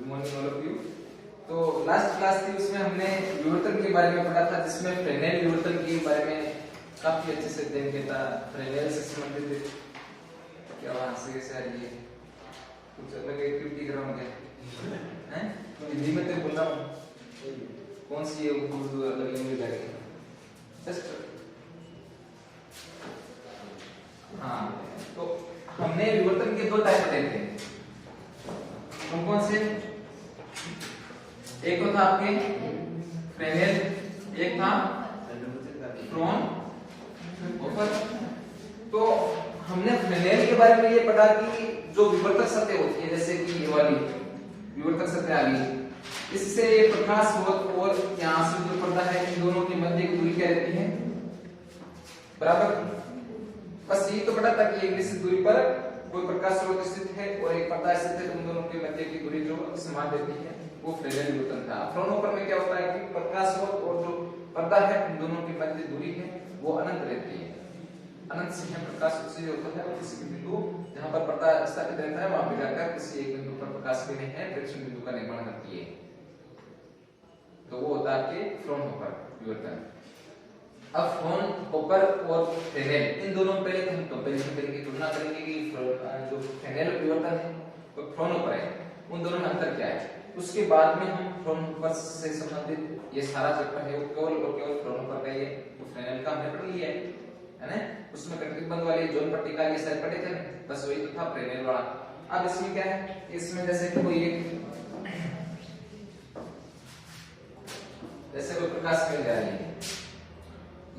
Morning all of you. तो last class थी उसमें हमने विवर्तन के बारे में पढ़ा था, जिसमें फ्रेनेल विवर्तन के बारे में काफी अच्छे से अध्ययन किया था। फ्रेनेल से संबंधित क्या वहां से कैसे आ रही है, कुछ अलग एक्टिविटी कर रहा हूँ क्या हैं? हिंदी में तो बोल रहा हूँ, कौन सी है उर्दू अलग लैंग्वेज आ रही है। हाँ, तो हमने विवर्तन के दो टाइप पढ़े थे। कौन से? एक तो था आपके फ्रेनेल, एक था फ्रॉनहोफर। तो हमने फ्रेनेल के बारे में ये पढ़ा कि जो विवर्तक सतह होती है, जैसे कि ये वाली विवर्तक सतह आ गई, इससे ये प्रकाश और यहाँ से जो पर्दा है, इन दोनों के मध्य की दूरी क्या रहती है? बराबर। बस ये तो पता था कि एक निश्चित दूरी पर कोई प्रकाश स्रोत स्थित है और एक पर्दा स्थित है, उन दोनों के मध्य की दूरी जो समान रहती है वो फ्रेनेल विवर्तन था। फ्रॉनहोफर में क्या होता है कि प्रकाश स्रोत और जो पर्दा है उन दोनों के मध्य दूरी है वो अनंत रहती है। अनंत से है प्रकाश उत्सर्जित होता है और किसी भी बिंदु जहां पर पर्दा स्थापित रहता है वहां पे जाकर किसी एक बिंदु पर प्रकाश किरणें हैं प्रेक्षण बिंदु का निर्माण करती है। तो वो होता है आपके फ्रॉनहोफर विवर्तन। अब फ्रॉनहोफर और फ्रेनेल, इन दोनों पे हम कंपैरिजन करेंगे, तुलना करेंगे कि जो फ्रेनेल विवर्तन है और फ्रॉनहोफर है, उन दोनों में अंतर क्या है। उसके बाद में हम फ्रॉनहोफर से संबंधित ये सारा चैप्टर है वो केवल और केवल फ्रॉनहोफर का, ये तो फ्रेनेल का हमने पढ़ लिया है ना। उसमें कटिबंध वाली जोन पट्टिका ये सारे पढ़े थे, बस वही तो था फ्रेनेल वाला। अब इसमें क्या है, इसमें जैसे कोई प्रकाश मिल जा रही है,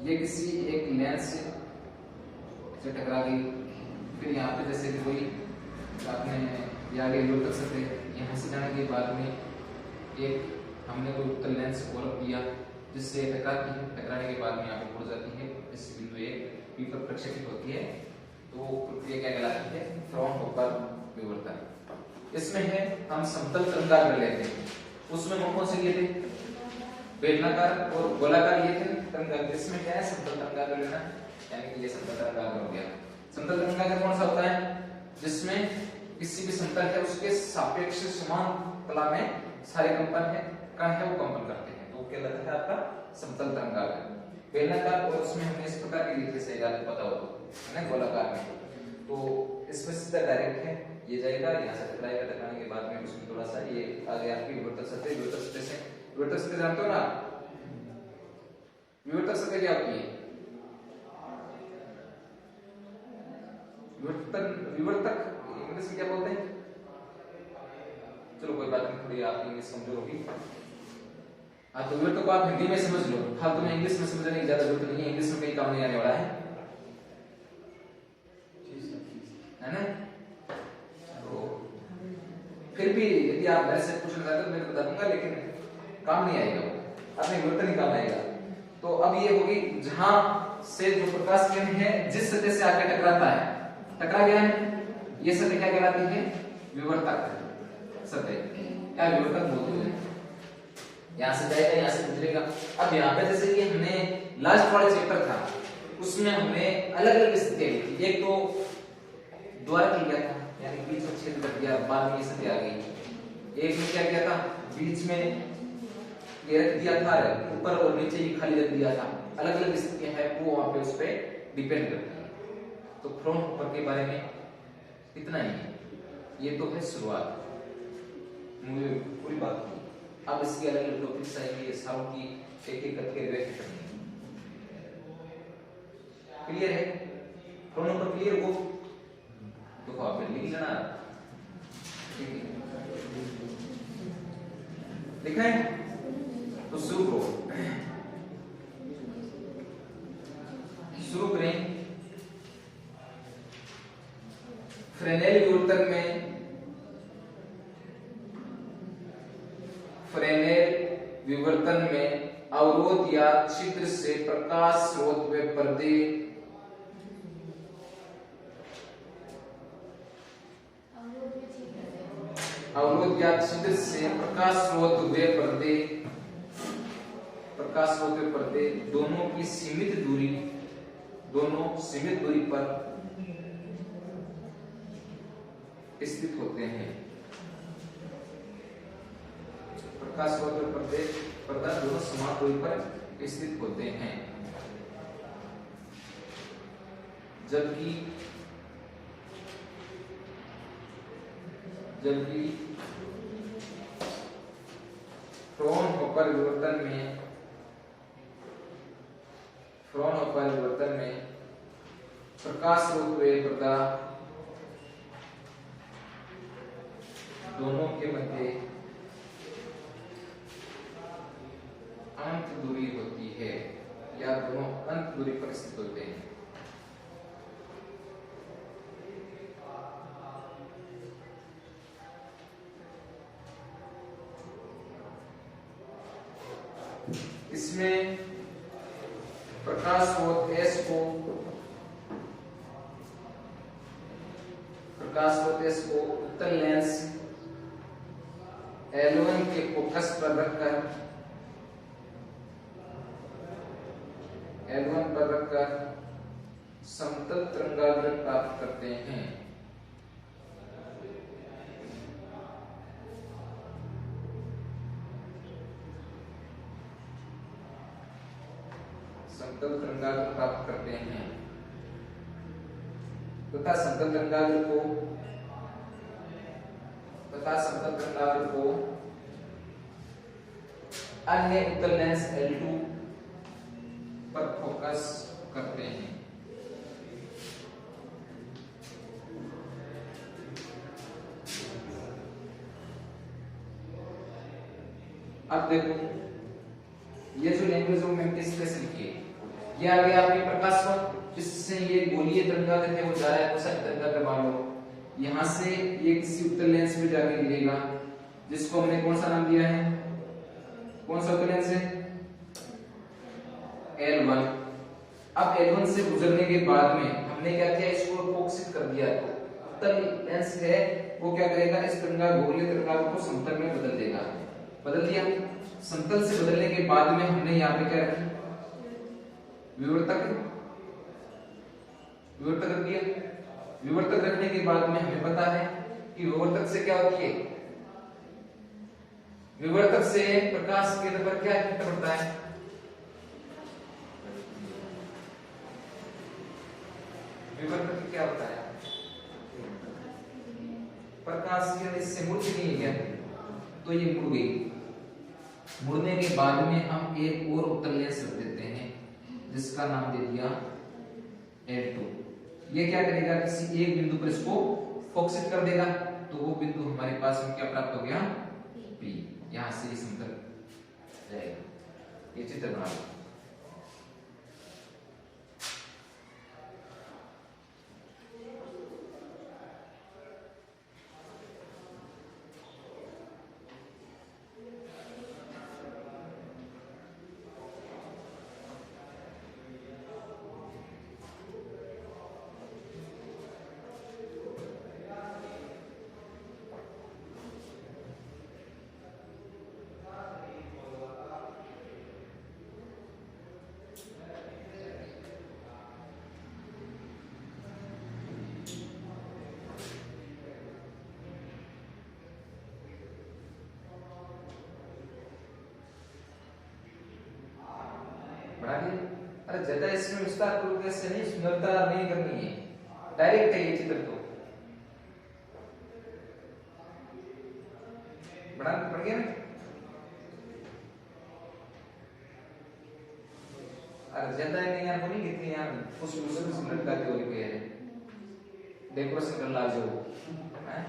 ये किसी एक लेंस से टकरा गई, फिर यहाँ पे जैसे कि कोई आपने आगे विवर्तक सतह यहाँ से जाने के बाद में एक हमने कोई उत्तल लेंस फॉलो किया जिससे टकराती है, टकराने के बाद में यहाँ पे मुड़ जाती है, इस बिंदु एक पी पर प्रक्षेपित होती है, तो प्रक्रिया क्या कहलाती है? फ्रॉनहोफर विवर्तन। इसमें है हम समतल तरंगाग्र लेते हैं, उसमें कौन से लिए थे? बेलनाकार और गोलाकार लिए थे तरंगाग्र। इसमें क्या है? समतल तरंगाग्र लेना, यानी कि ये समतल तरंगाग्र हो गया। समतल तरंगाग्र कौन सा होता है? जिसमें किसी भी समतल है उसके सापेक्ष समान तला में सारे कंपन है, कण है, वो कंपन करते हैं, तो क्या लगता है आपका समतल तरंगाग्र। बेलनाकार और उसमें हमने इस प्रकार की लिखे से याद पता हो तो है ना। गोलाकार में तो इसमें सीधा डायरेक्ट है, ये जाएगा यहाँ से टकराएगा, टकराने के बाद में उसमें थोड़ा सा ये आगे आपकी विवर्तक सतह, विवर्तक सतह से विवर्तक सतह जानते हो ना? विवर्तक सतह क्या होती है? विवर्तक इंग्लिश में क्या बोलते हैं? चलो कोई बात नहीं, थोड़ी आप इंग्लिश कमजोर होगी। हाँ, तो विवर्तक को आप हिंदी में समझ लो, हाँ तुम्हें इंग्लिश में समझने की ज्यादा जरूरत नहीं है, इंग्लिश में कहीं काम नहीं आने वाला है ना। तो फिर भी यदि आप मेरे से पूछना चाहते हो मैं तो बता दूंगा, लेकिन काम नहीं आएगा, अपने विवर्तन ही काम आएगा। तो अब ये होगी जहां से जो प्रकाश किरण है जिस सतह से आके टकराता है, टकरा गया है, ये सतह क्या कहलाती है? विवर्तक सतह या विवर्तक बोलते हैं। यहाँ से जाएगा, यहाँ से गुजरेगा। अब यहाँ पे जैसे कि हमने लास्ट वाला चैप्टर था उसमें हमने अलग अलग स्थितियां ली थी। एक तो द्वारक लिया था, यानी बीच में छेद कर दिया, बाद में ये सतह आ गई। एक में क्या किया था? बीच में ये रख दिया था, ऊपर और नीचे ये खाली रख दिया था। अलग अलग स्थितियां है वो वहां पे उस पे डिपेंड करती है। तो फ्रॉनहोफर के बारे में इतना ही है, ये तो है शुरुआत, मुझे पूरी बात हुई। अब इसके अलग अलग टॉपिक्स आएंगे, सारों की एक एक करके व्याख्या करनी है। क्लियर है? फ्रॉनहोफर क्लियर हो तो आप लिख लेना, लिखा है तो शुरू करो। शुरू करें। फ्रेनेल विवर्तन में, फ्रेनेल विवर्तन में अवरोध या छिद्र से प्रकाश स्रोत व पर्दे अवरोध या छिद्र से प्रकाश स्रोत व पर्दे, प्रकाश स्रोत व पर्दे दोनों की सीमित दूरी, दोनों सीमित दूरी पर स्थित होते हैं। प्रकाश स्रोत और पर्दा दोनों समान दूरी पर स्थित होते हैं, जबकि फ्राउनहोफर विवर्तन में प्रकाश स्रोत व पर्दा दोनों के मध्य अंत दूरी होती है या दोनों अंत दूरी पर स्थित होते हैं। इसमें प्रकाश स्रोत S को उत्तल लेंस L1 के फोकस पर रखकर समतल तरंगाग्र प्राप्त करते हैं। तथा समतल तरंगाग्र को अन्य उत्तल लेंस L2 पर फोकस करते हैं। अब देखो ये जो लैंग्वेज ऑफ मैग्नेटिक स्पेस लिखी है, ये आ गया आपके प्रकाश स्रोत, जिससे ये गोलीय तरंगाग्र है वो जा रहा है कोसाइन तरंगाग्र मान लो, यहां से ये किसी उत्तल लेंस में जाके गिरेगा, जिसको हमने कौन सा नाम दिया है, कौन सा उत्तल लेंस है, L1। अब L1 से गुजरने के बाद में हमने क्या किया, इसको फोकसित कर दिया, तो उत्तल लेंस है वो क्या करेगा, इस गोलीय तरंगाग्र को समतल में बदल देगा। बदल दिया, समतल से बदलने के बाद में हमने यहाँ पे क्या रखी, विवर्तक रख दिया। विवर्तक रखने के बाद में हमें पता है कि विवर्तक से क्या होती है, विवर्तक से प्रकाश केंद्र पर क्या इफेक्ट पड़ता है, विवर्तक क्या होता है, प्रकाश केंद्र इससे मुड़ती नहीं है, तो ये मुड़ गई। मुड़ने के बाद में हम एक और उत्तल लेंस रख देते हैं, जिसका नाम दे दिया L2। ये क्या करेगा, किसी एक बिंदु पर इसको फोकसित कर देगा, तो वो बिंदु हमारे पास में क्या प्राप्त हो गया, P। यहां से ये समतल जाएगा। ये चित्र बना लो। अरे ज्यादा इसमें विस्तार पूर्वक से नहीं, सुंदरता नहीं करनी है, डायरेक्ट है ये चित्र। तो बड़ा पड़ गया ना। अरे ज्यादा नहीं यार, बोली कितनी यार उस लड़का के हो गए हैं, डेकोरेशन कर ला जो है।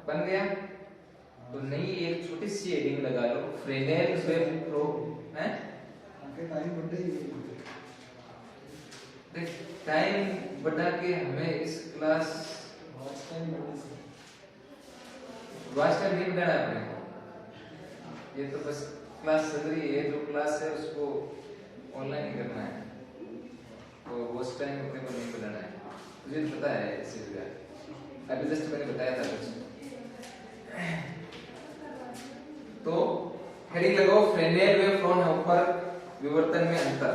बन गया, तो नई एक छोटी सी हेडिंग लगा लो, फ्रेनेल वेब प्रो है। टाइम बढ़ा के हमें इस क्लास वाच टाइम नहीं बढ़ाना है अपने, ये तो बस क्लास चल रही है, जो क्लास है उसको ऑनलाइन ही करना है, तो वॉच टाइम अपने को नहीं बढ़ाना है, मुझे पता है इस चीज का, अभी जस्ट मैंने बताया था कुछ। तो हेडिंग लगाओ, फ्रेनेल व फ्राउनहोफर विवर्तन में अंतर।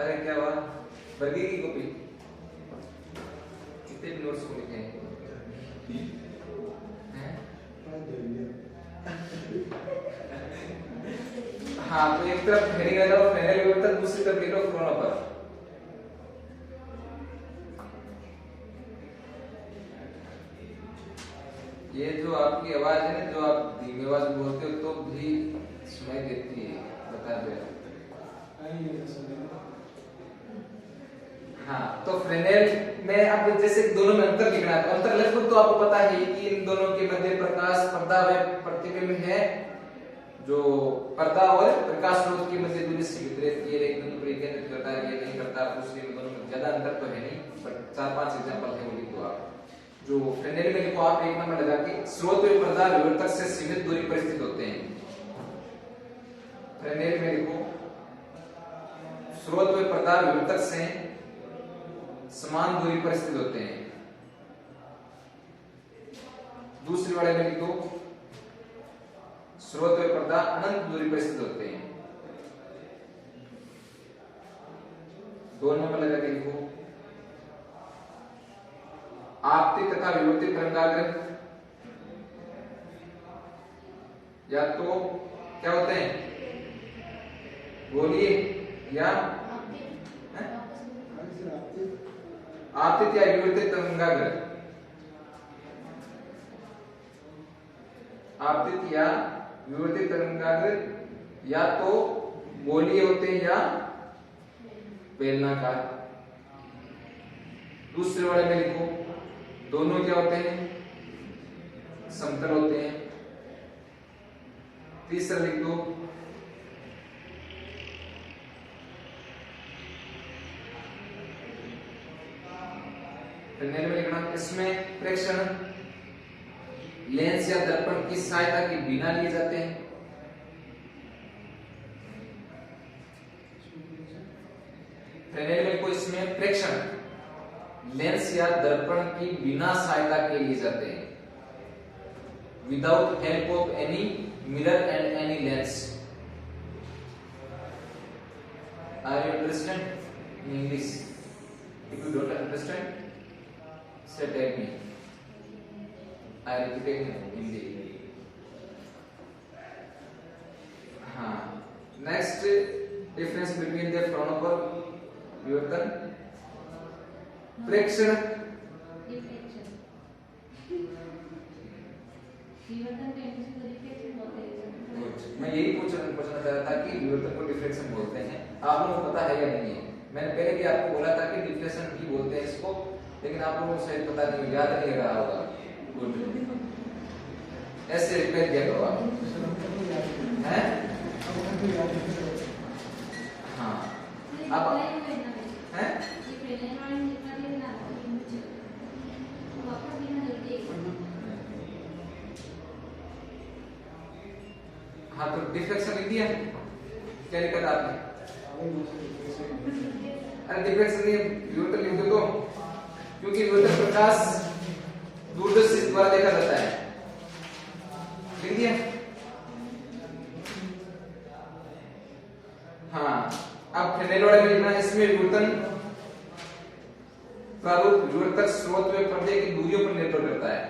अरे क्या हुआ, वर्गी की कॉपी कितने नोट्स को लिखे हैं? हाँ, तो एक तरफ हेडिंग लगाओ फेनेल विवर्तक, दूसरी तरफ लिखो क्रोनोपर। ये जो आपकी आवाज है ना, जो आप धीमी आवाज बोलते हो तो भी सुनाई देती है, बता दो। हाँ, तो फ्रेनेल में अब जैसे दोनों में अंतर लिखना है, तो अंतर लगभग तो आपको पता है कि इन दोनों के मध्य प्रकाश पर्दा व प्रतिबिंब है। जो पर्दा और प्रकाश स्रोत की मध्य दूरी से वितरित ये एक बिंदु पर केंद्रित करता है, ये नहीं करता, दूसरे में दोनों में ज्यादा अंतर तो है नहीं, पर 4-5 एग्जांपल है वो लिख दो आप। जो फ्रेनेल में लिखो आप एक नंबर लगा के, स्रोत व पर्दा विवर्तक से सीमित दूरी पर स्थित होते हैं। फ्रेनेल में लिखो स्रोत व पर्दा विवर्तक से समान दूरी पर स्थित होते हैं। दूसरे वाले में लिखो स्रोत व पर्दा अनंत दूरी पर स्थित होते हैं। 2 नंबर लगा के लिखो आपतित तथा विवर्तित तरंगाग्र या तो क्या होते हैं, बोलिए, या आपतित या विवर्तित तरंगाग्र, आपतित या विवर्तित तरंगाग्र या तो गोलीय होते हैं या बेलनाकार। दूसरे वाले में लिखो दोनों क्या होते हैं, समतल होते हैं। तीसरा लिख दो फ्रेनेल में लिखना, इसमें प्रेक्षण लेंस या दर्पण की सहायता के बिना लिए जाते हैं। फ्रेनेल में कोई इसमें प्रेक्षण लेंस या दर्पण की बिना सहायता के लिए जाते हैं, without help of any mirror and any lens. Are you understand in English? If you don't understand say tell me, I repeat in Hindi. हाँ, next difference between the Fraunhofer विवर्तन प्रेक्षण मैं यही पूछना चाहता था कि विवर्तन को डिफ्लेक्शन बोलते हैं, आप लोगों को पता है या नहीं है? मैंने पहले भी आपको बोला था कि डिफ्लेक्शन भी बोलते हैं इसको, लेकिन आप लोगों को शायद पता नहीं, याद नहीं रहा होगा। गुड, ऐसे रिपेयर किया करो आप, हैं? हाँ, आप हैं? हाँ, तो डिफ्लेक्शन लिख दिया, क्या लिखा था आपने? अरे डिफ्लेक्शन नहीं, विवर्तन लिख दो, क्योंकि विवर्तक प्रकाश दूरदर्शी द्वारा देखा जाता है। लिख दिया? हाँ, अब फ्रेनेल वाले में लिखना, इसमें विवर्तन प्रारूप विवर्तक स्रोत व पर्दे की दूरियों पर निर्भर करता है।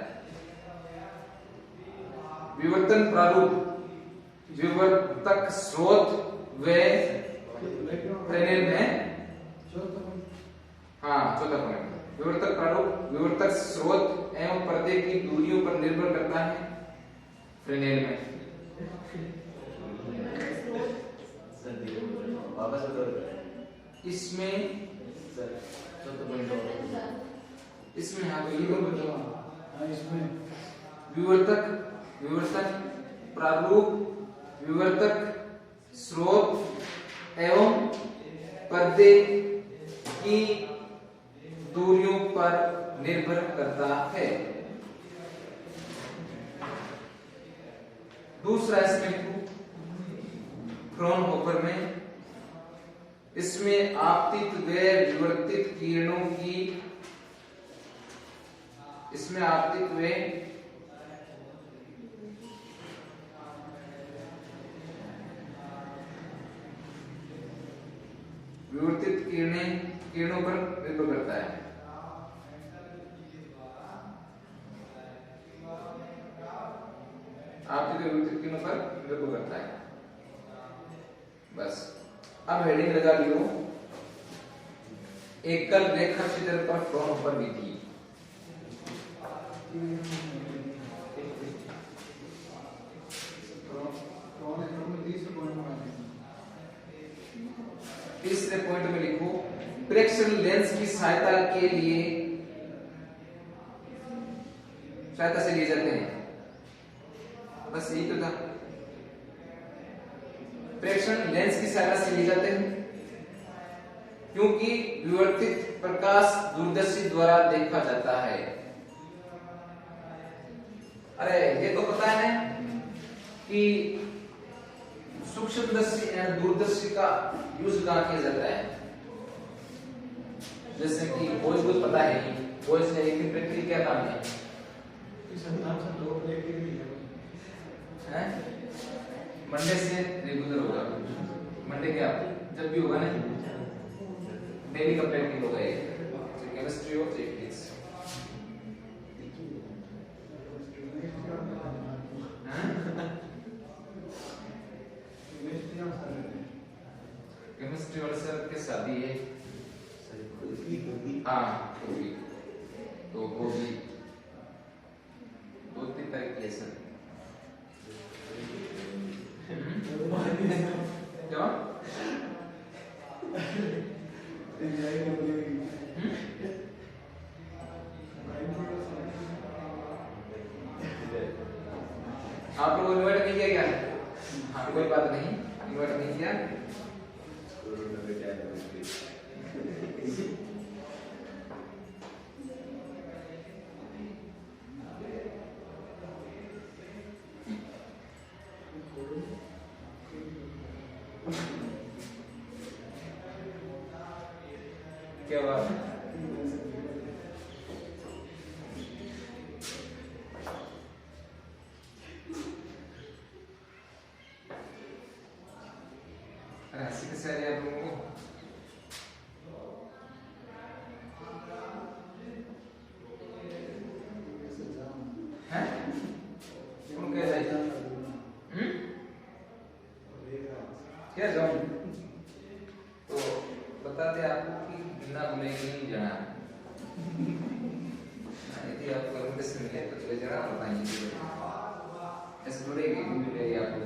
विवर्तन प्रारूप विवर्तक स्रोत व फ्रेनेल में, हाँ चौथा पॉइंट, विवर्तक प्रारूप विवर्तक स्रोत एवं पर्दे की दूरियों पर निर्भर करता है फ्रेनेल में। इसमें इसमें हाँ, तो ये इसमें विवर्तक प्रारूप विवर्तक स्रोत एवं पर्दे की दूरियों पर निर्भर करता है। दूसरा इसमें फ्रॉनहोफर में, इसमें आपतित व विवर्तित किरणों की, इसमें आपतित व विवर्तित किरणों पर निर्भर करता है। आपके विवर्तित किरणों पर निर्भर करता है। बस अब हेडिंग लगा लियो, एकल रेखा चित्र पर फ्रॉनहोफर विधि। तीसरे पॉइंट में लिखो, प्रेक्षण लेंस की सहायता से लिए जाते हैं। बस यही तो था, प्रेक्षण लेंस की सहायता से लिए जाते हैं क्योंकि विवर्तित प्रकाश दूरदर्शी द्वारा देखा जाता है। अरे ये तो पता है कि सूक्ष्मदर्शी एवं दूरदर्शी का यूज कहाँ किया जाता है, जैसे कि बोझ को पता है, बोझ से एक प्रक्रिया क्या काम है, मंडे से रेगुलर होगा, मंडे क्या जब भी होगा ना, डेली का प्रैक्टिस होगा ये, केमिस्ट्री और फिजिक्स। केमिस्ट्री वाले सर के शादी है, हाँ तो वो भी 2-3 तारीख की है सर। क्या आप लोग इन्वाइट नहीं किया क्या? हाँ कोई बात नहीं, इन्वाइट नहीं किया। क्या बात है? हंसी कैसे आ रही है आप लोगों को? हैं? कौन कह रहा है? क्या जाऊं? तो बताते आपको कि बिना घूमेगी नहीं जाना। यदि आपको अरुण से मिले तो चले जाना, बताइए ऐसे थोड़े कि मिलेगी आपको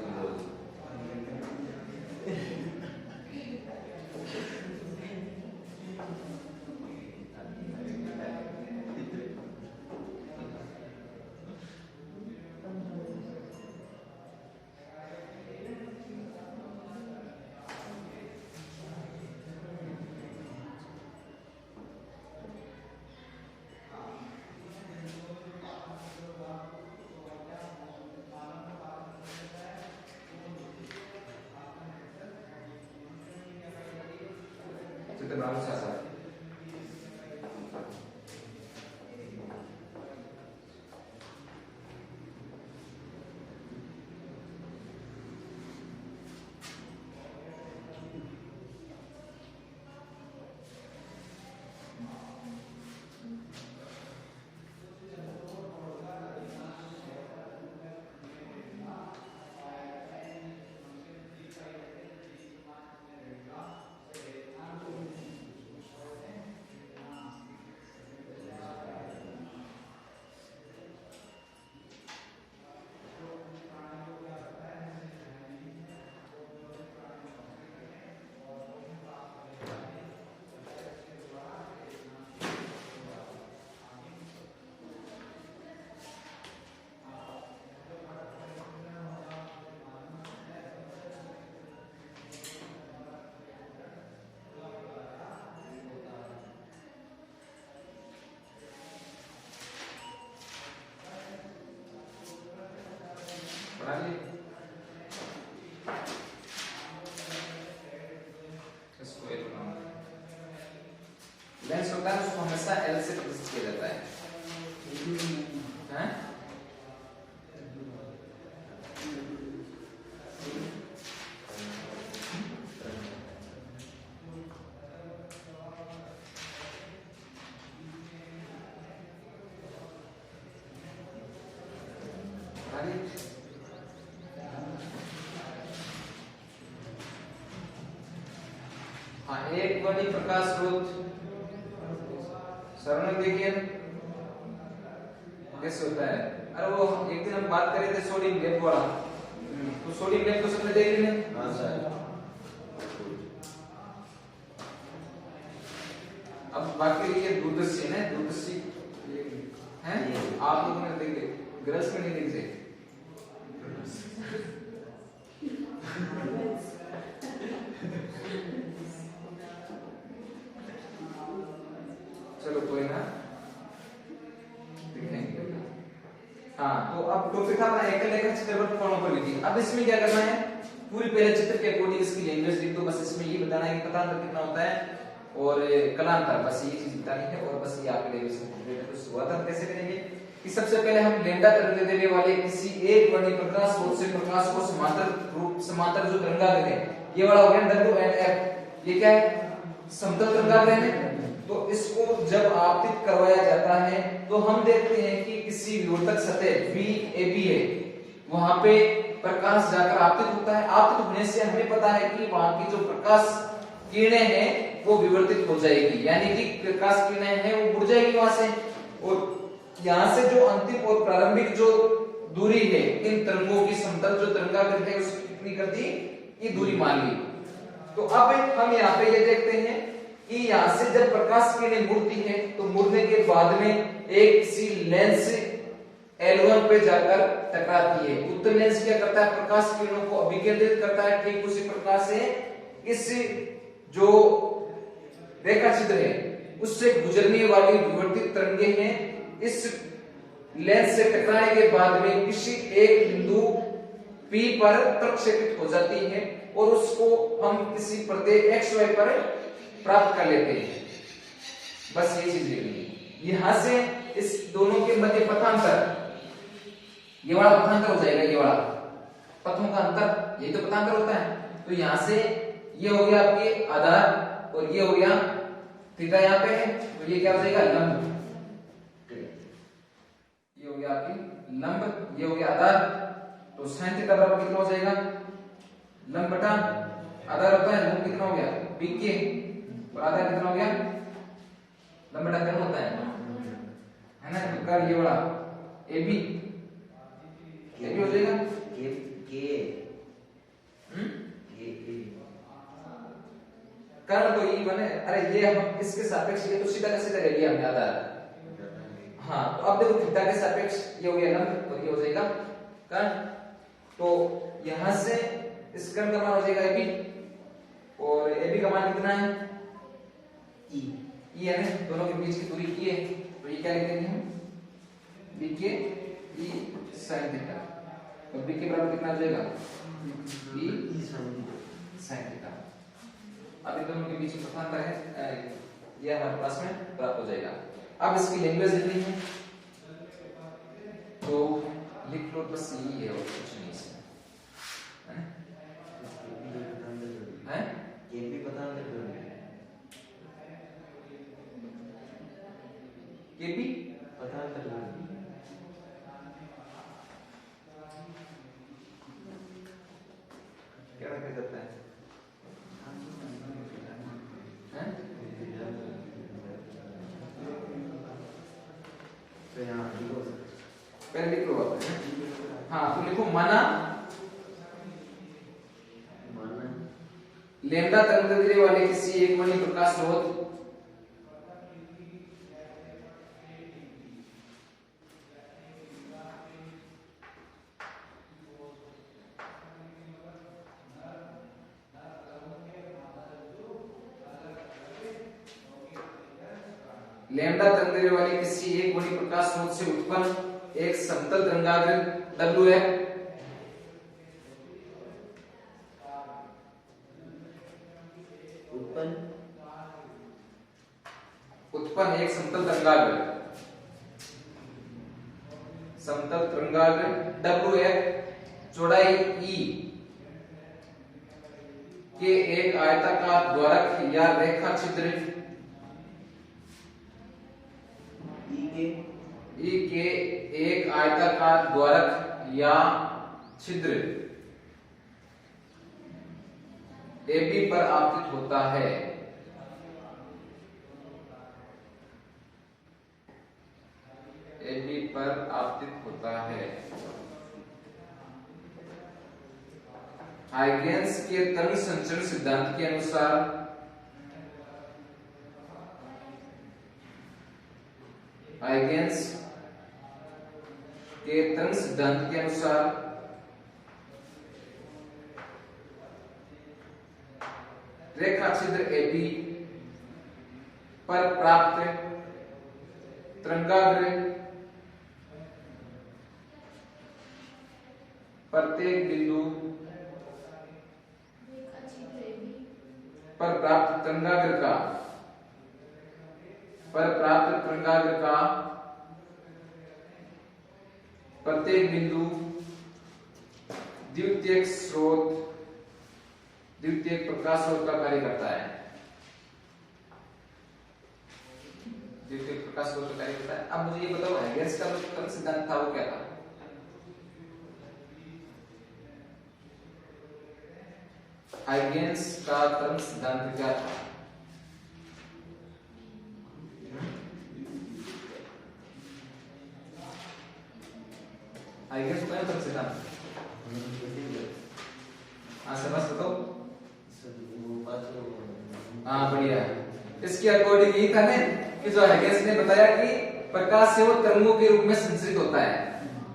तो नाम सा लेंस होता है उसको हमेशा एल से प्रदर्शित किया जाता है, हैं? हाँ, एक ध्वनि प्रकाश स्रोत सरल देखिए कैसे होता है। अरे वो एक दिन हम बात कर रहे थे सोडियम लैंप वाला, तो सोडियम लैंप तो सबने देख लिया। हाँ सर। अब बाकी ये दूरदर्शी है, दूरदर्शी हैं आप लोगों ने देखे, गर्ल्स में नहीं देखे। चलो कोई ना, दिखेंगे। हाँ, तो अब टॉपिक अपना एकल रेखा चित्र पर फॉलो कर लीजिए। अब इसमें क्या करना है, पूरी पहले चित्र के अकॉर्डिंग इसकी लैंग्वेज लिख दो। बस इसमें ये बताना है कि पदांतर कितना होता है और कलांतर, बस ये चीज बतानी है। और बस ये आपके लिए तो शुरुआत हम कैसे करेंगे कि सबसे पहले हम लैम्डा तरंग देने वाले किसी एक ध्वनि प्रकाश स्रोत से प्रकाश को समांतर जो तरंगाग्र है, ये वाला हो गया W एंड F, ये क्या है, समतल तरंगाग्र है। तो इसको जब आपतित करवाया जाता है तो हम देखते हैं कि किसी विवर्तक सतह BAB है, वहां पे प्रकाश जाकर आपतित होता है। आपतित होने से हमें पता है कि वहां की जो प्रकाश किरणें हैं वो विवर्तित हो जाएगी, यानी कि प्रकाश किरणें हैं वो उड़ जाएगी वहां से। और यहां से जो अंतिम और प्रारंभिक जो दूरी है इन तरंगों की, समतल जो तरंगाग्र है उसकी कितनी कर दी, ये दूरी मान ली। तो अब हम यहाँ पे ये देखते हैं कि यहां से जब प्रकाश किरणें मुड़ती है तो मुड़ने के बाद में एक किसी लेंस L1 पे जाकर टकराती है। उत्तल लेंस क्या करता है, प्रकाश किरणों को अभिकेंद्रित करता है। ठीक उसी प्रकार से इस जो रेखा छिद्र है उससे गुजरने वाली विवर्तित तरंगें हैं, इस लेंस से टकराने के बाद में किसी एक बिंदु P पर प्रक्षेपित हो जाती है और उसको हम किसी प्रत्येक XY पर प्राप्त कर लेते हैं। बस ये चीज लिखनी। यहां से इस दोनों के मध्य पथांतर, ये वाला पथांतर हो जाएगा, ये वाला पथों का अंतर, ये तो पथांतर होता है। तो यहां से ये हो गया आपके आधार और ये हो गया थीटा यहाँ पे है, तो ये क्या हो जाएगा, लंब। ये हो गया आपकी लंब, ये हो गया आधार। तो sin थीटा बराबर कितना हो जाएगा, लंब बटा आधार होता है, लंब कितना हो गया BK और आधार कितना हो गया, लंब बटा क्या होता है ना। तो कर ये वाला AB हो जाएगा कर्ण तो E बने। अरे ये हम इसके सापेक्ष, ये तो सीधा का सीधा ले लिया हमने आधार। हाँ, तो अब देखो थीटा के सापेक्ष ये हो गया लंब और ये हो जाएगा कर्ण। तो यहां से इस कर्ण का मान हो जाएगा AB और AB का मान कितना है, E है ना, दोनों के बीच की दूरी E है। तो ये क्या लिख देंगे हम, BK E sin थीटा। तो BK बराबर कितना हो जाएगा, E sin थीटा। अब इन दोनों के बीच में पथांतर है, ये हमारे पास में प्राप्त हो जाएगा। अब इसकी लैंग्वेज लिखनी है तो लिख लो, बस यही है और कुछ नहीं इसमें है। केपी पथांतर क्या रखा जाता है, पहले लिख लो आप। हाँ, तो लिखो माना लैम्डा तरंगदैर्घ्य वाले किसी एक ध्वनि प्रकाश स्रोत लैम्डा तरंगदैर्घ्य वाले किसी एक ध्वनि प्रकाश स्रोत से उत्पन्न एक समतल तरंगाग्र WF उत्पन्न एक समतल तरंगाग्र WF चौड़ाई E के एक आयताकार द्वारक या रेखा छिद्र E के एक आयताकार द्वारक या छिद्र AB पर आपतित होता है, AB पर आपतित होता है। हाइगेंस के तरंग संचरण सिद्धांत के अनुसार हाइगेंस के तरंग सिद्धांत के अनुसार रेखा छिद्र AB पर प्राप्त तरंगाग्र प्रत्येक बिंदु पर प्राप्त तरंगाग्र का प्रत्येक बिंदु द्वितीयक प्रकाश स्रोत का कार्य करता है। द्वितीयक प्रकाश स्रोत का कार्य करता है। अब मुझे ये बताओ हाइगेंस का जो तरंग सिद्धांत था वो क्या था? हाइगेंस का तरंग सिद्धांत क्या था? हाइगेंस का तरंग सिद्धांत बस बताओ। हाँ बढ़िया। इसके अकॉर्डिंग यही था ना कि जो हाइगेंस ने बताया कि प्रकाश से वो तरंगों के रूप में संचरित होता है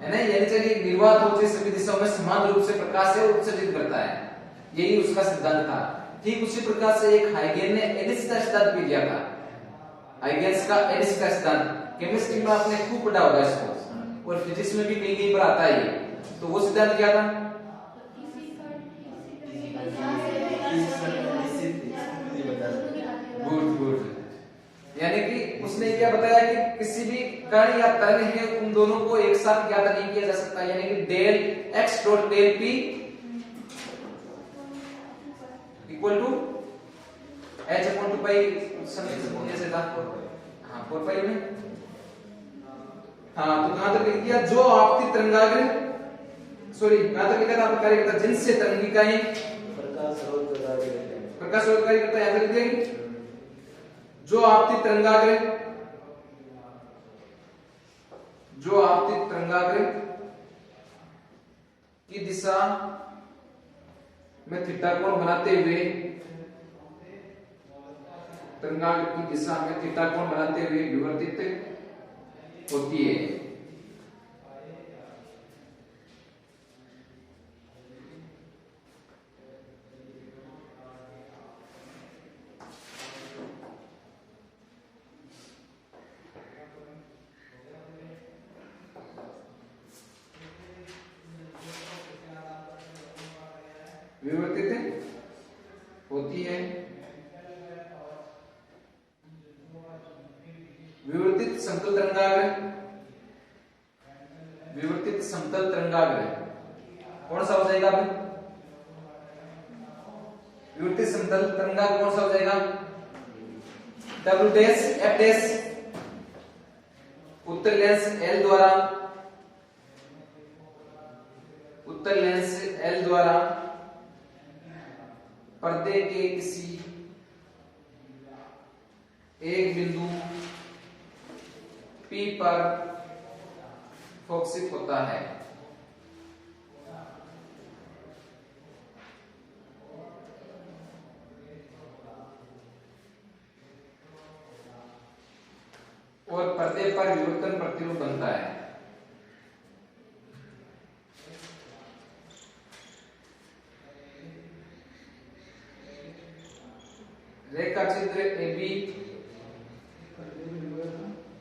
ना, यानी चाहिए निर्वात होते सभी दिशाओं में समान रूप से प्रकाश से उत्सर्जित करता है, यही उसका सिद्धांत था। ठीक उसी प्रकार से एक हाइगेन ने एडिस का सिद्धांत भी दिया था। हाइगेंस का एडिस का सिद्धांत केमिस्ट्री में आपने खूब पढ़ा होगा इसको, और फिजिक्स में भी कहीं कहीं पर आता है। तो वो सिद्धांत क्या था? गुड। यानी कि उसने क्या बताया कि किसी भी कण या तरंग है उन दोनों को एक साथ ज्ञात नहीं किया जा सकता, यानी कि del x dot del p equal to h upon 2 pi ऐसे था। हाँ 4 पाई में। हाँ तो कहां तक लिख दिया? जो आपतित तरंगाग्र कहां तक लिखा था आपका कार्य करता जिनसे तरंगिकाएं प्रकाश स्रोत कार्य करता है, यहां तक लिख दिया। जो आपतित तरंगाग्र की दिशा में थीटा कोण बनाते हुए विवर्तित होती है। विवर्तित समतल तरंगाग्र कौन सा हो जाएगा? विवर्तित समतल तरंगाग्र कौन सा हो जाएगा? W डैश F डैश उत्तर लेंस L द्वारा पर्दे के किसी एक बिंदु P पर फोकसित होता है। और पर्दे पर विवर्तन प्रतिरूप बनता है। रेखा चित्र AB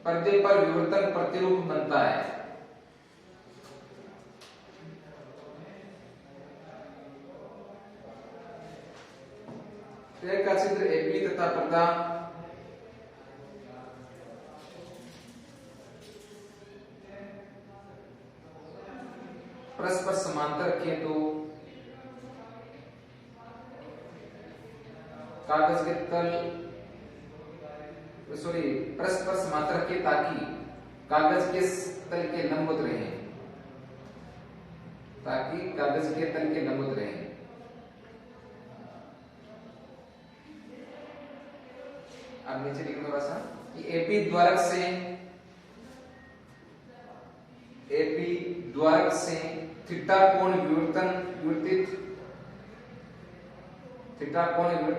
पर्दे पर विवर्तन प्रतिरूप बनता है। रेखा चित्र AB तथा पर्दा परस्पर समांतर रखें तो कागज के परस्पर समांतर रखें ताकि कागज के तल के लंबवत रहे। ताकि कागज के तल के लंबवत रहे। अब नीचे लिखो थोड़ा सा कि एपी द्वारक से थीटा कोण विवर्तित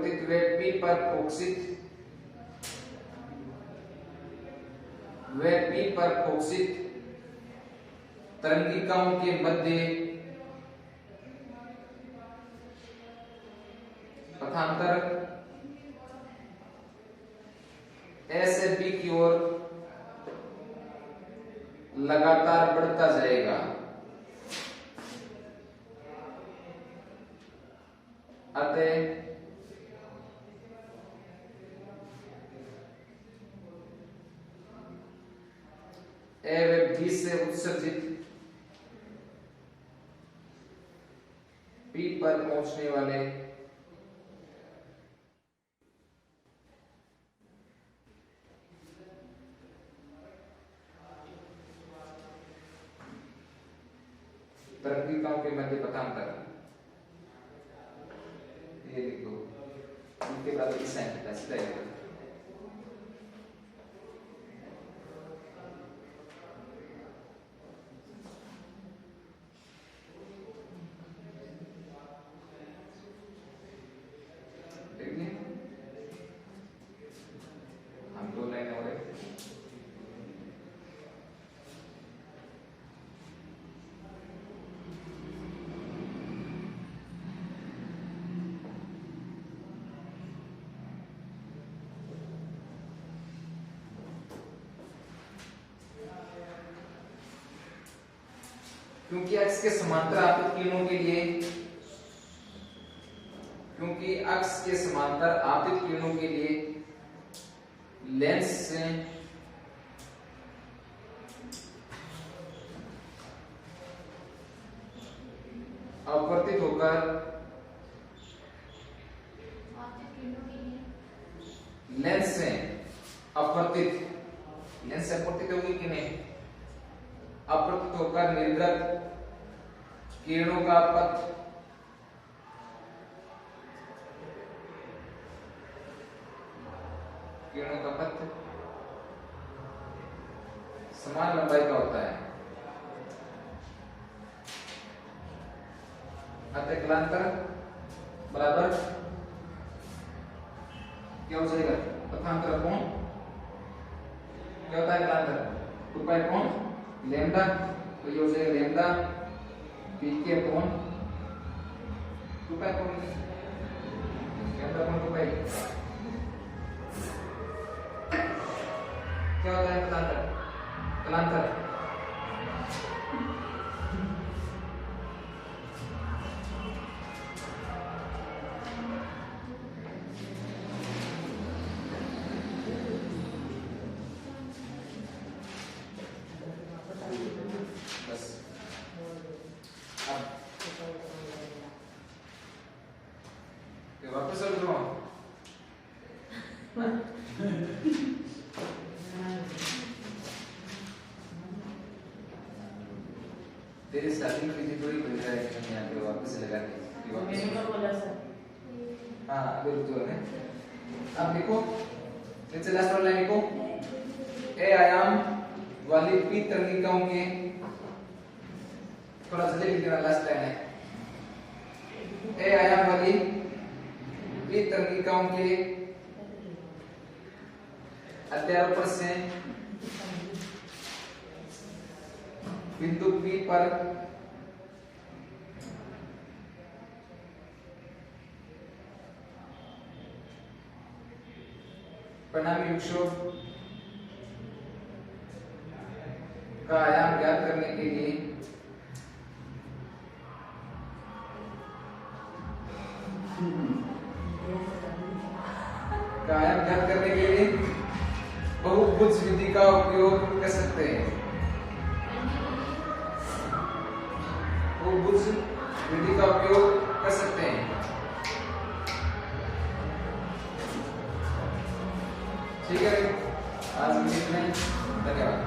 व पी पर फोकसित तरंगिकाओं के मध्य पथांतर ए से बी की ओर लगातार बढ़ता जाएगा। अतः ए व बी से उत्सर्जित पी पर पहुंचने वाले तरंगिकाओं के मध्य पथांतर, ये लिखो, इनके बाद इस साइन थीटा सीधा आएगा। हम 2 लाइनें हो रहे क्योंकि अक्ष के समांतर आपतित किरणों के लिए लेंस से अपवर्तित होकर लेंस से अपवर्तित होगी कि नहीं, अपवर्तित होकर निर्गत किरणों का पथ समान लंबाई का होता है। अतः कलांतर बराबर क्या हो जाएगा, पथांतर कोण क्या होता है, कलांतर 2 पाई कोण लैम्डा, तो ये हो जाएगा लैम्डा पी के कोण 2 पाई कोण लैम्डा कोण 2 पाई क्या होता है, कलांतर बस। अब वापस चल रहा हूँ तेरे स्टार्टिंग में थोड़ी बन रहा है कि यहाँ पे वापस लगा के मैंने क्या बोला सर, हाँ अभी रुक जाओ है। अब देखो नीचे लास्ट वाला लाइन लिखो, ए आयाम वाली पी तरंगिकाओं के, थोड़ा जल्दी लिख देना, लास्ट लाइन है, ए आयाम वाली पी तरंगिकाओं के अध्यारोपण से बिंदु P पर परिणामी विक्षोभ का आयाम ज्ञात करने के लिए बहुभुज विधि का उपयोग कर सकते हैं। बहुभुज विधि का उपयोग कर सकते हैं। ठीक है, आज इतना ही, धन्यवाद।